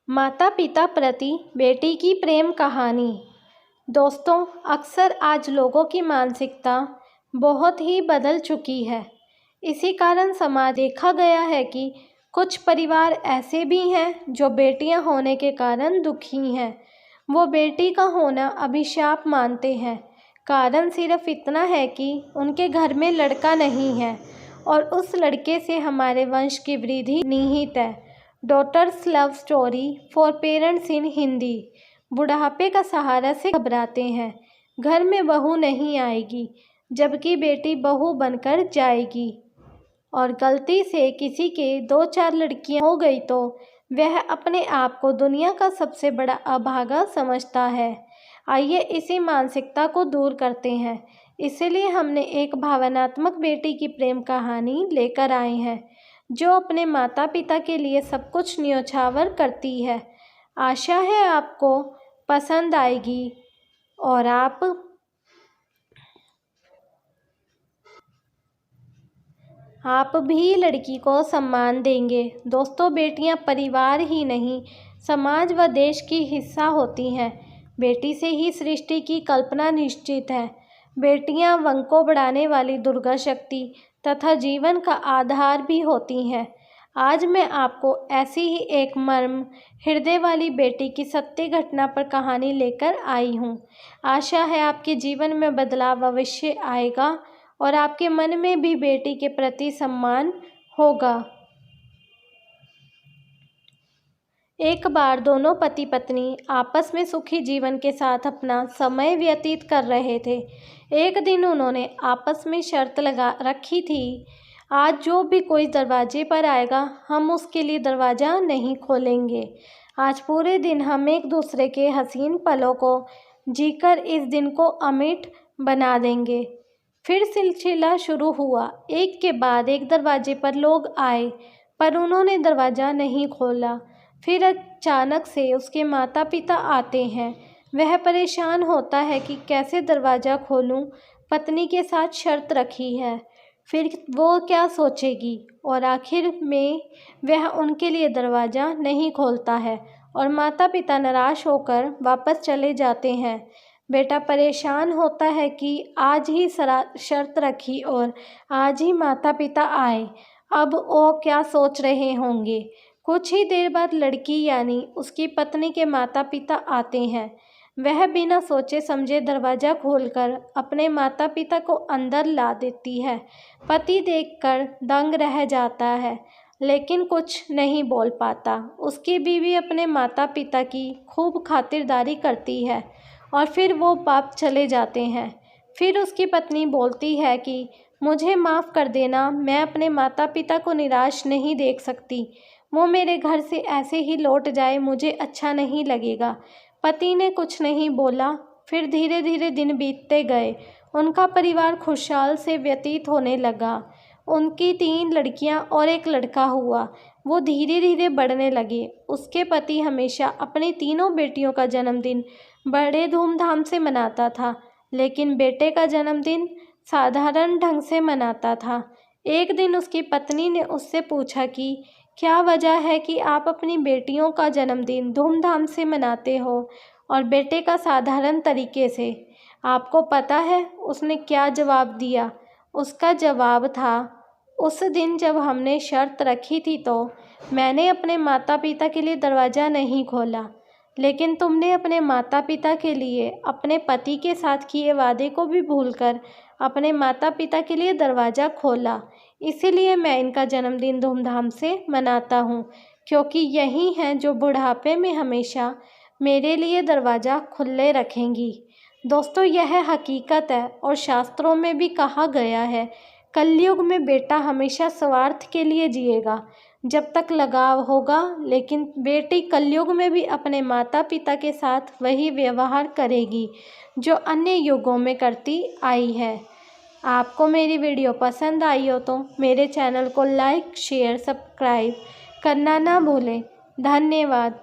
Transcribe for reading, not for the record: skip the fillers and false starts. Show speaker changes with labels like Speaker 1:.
Speaker 1: माता पिता प्रति बेटी की प्रेम कहानी। दोस्तों, अक्सर आज लोगों की मानसिकता बहुत ही बदल चुकी है। इसी कारण समाज देखा गया है कि कुछ परिवार ऐसे भी हैं जो बेटियां होने के कारण दुखी हैं। वो बेटी का होना अभिशाप मानते हैं। कारण सिर्फ इतना है कि उनके घर में लड़का नहीं है और उस लड़के से हमारे वंश की वृद्धि निहित है। Daughters love story for parents in Hindi. बुढ़ापे का सहारा से घबराते हैं। घर में बहू नहीं आएगी, जबकि बेटी बहू बनकर जाएगी। और गलती से किसी के 2-4 लड़कियां हो गई तो वह अपने आप को दुनिया का सबसे बड़ा अभागा समझता है। आइए इसी मानसिकता को दूर करते हैं। इसीलिए हमने एक भावनात्मक बेटी की प्रेम कहानी लेकर आए हैं, जो अपने माता पिता के लिए सब कुछ न्योछावर करती है। आशा है आपको पसंद आएगी और आप भी लड़की को सम्मान देंगे। दोस्तों, बेटियां परिवार ही नहीं, समाज व देश की हिस्सा होती हैं। बेटी से ही सृष्टि की कल्पना निश्चित है। बेटियां वंश को बढ़ाने वाली दुर्गा शक्ति तथा जीवन का आधार भी होती हैं। आज मैं आपको ऐसी ही एक मर्म हृदय वाली बेटी की सत्य घटना पर कहानी लेकर आई हूँ। आशा है आपके जीवन में बदलाव अवश्य आएगा और आपके मन में भी बेटी के प्रति सम्मान होगा। एक बार दोनों पति पत्नी आपस में सुखी जीवन के साथ अपना समय व्यतीत कर रहे थे। एक दिन उन्होंने आपस में शर्त लगा रखी थी, आज जो भी कोई दरवाजे पर आएगा हम उसके लिए दरवाज़ा नहीं खोलेंगे। आज पूरे दिन हम एक दूसरे के हसीन पलों को जीकर इस दिन को अमिट बना देंगे। फिर सिलसिला शुरू हुआ। एक के बाद एक दरवाजे पर लोग आए, पर उन्होंने दरवाज़ा नहीं खोला। फिर अचानक से उसके माता पिता आते हैं। वह परेशान होता है कि कैसे दरवाज़ा खोलूं, पत्नी के साथ शर्त रखी है, फिर वो क्या सोचेगी। और आखिर में वह उनके लिए दरवाज़ा नहीं खोलता है और माता पिता निराश होकर वापस चले जाते हैं। बेटा परेशान होता है कि आज ही शर्त रखी और आज ही माता पिता आए, अब वो क्या सोच रहे होंगे। कुछ ही देर बाद लड़की यानी उसकी पत्नी के माता पिता आते हैं। वह बिना सोचे समझे दरवाज़ा खोलकर अपने माता पिता को अंदर ला देती है। पति देखकर दंग रह जाता है, लेकिन कुछ नहीं बोल पाता। उसकी बीवी अपने माता पिता की खूब खातिरदारी करती है और फिर वो बाप चले जाते हैं। फिर उसकी पत्नी बोलती है कि मुझे माफ़ कर देना, मैं अपने माता पिता को निराश नहीं देख सकती। वो मेरे घर से ऐसे ही लौट जाए, मुझे अच्छा नहीं लगेगा। पति ने कुछ नहीं बोला। फिर धीरे धीरे दिन बीतते गए। उनका परिवार खुशहाल से व्यतीत होने लगा। उनकी 3 लड़कियां और एक लड़का हुआ। वो धीरे धीरे बढ़ने लगे। उसके पति हमेशा अपनी तीनों बेटियों का जन्मदिन बड़े धूमधाम से मनाता था, लेकिन बेटे का जन्मदिन साधारण ढंग से मनाता था। एक दिन उसकी पत्नी ने उससे पूछा कि क्या वजह है कि आप अपनी बेटियों का जन्मदिन धूमधाम से मनाते हो और बेटे का साधारण तरीके से। आपको पता है उसने क्या जवाब दिया? उसका जवाब था, उस दिन जब हमने शर्त रखी थी तो मैंने अपने माता पिता के लिए दरवाज़ा नहीं खोला, लेकिन तुमने अपने माता पिता के लिए अपने पति के साथ किए वादे को भी भूलकर अपने माता पिता के लिए दरवाज़ा खोला। इसीलिए मैं इनका जन्मदिन धूमधाम से मनाता हूँ, क्योंकि यही हैं जो बुढ़ापे में हमेशा मेरे लिए दरवाज़ा खुले रखेंगी। दोस्तों, यह हकीकत है और शास्त्रों में भी कहा गया है, कलयुग में बेटा हमेशा स्वार्थ के लिए जिएगा जब तक लगाव होगा, लेकिन बेटी कलयुग में भी अपने माता पिता के साथ वही व्यवहार करेगी जो अन्य युगों में करती आई है। आपको मेरी वीडियो पसंद आई हो तो मेरे चैनल को लाइक, शेयर, सब्सक्राइब करना ना भूलें। धन्यवाद।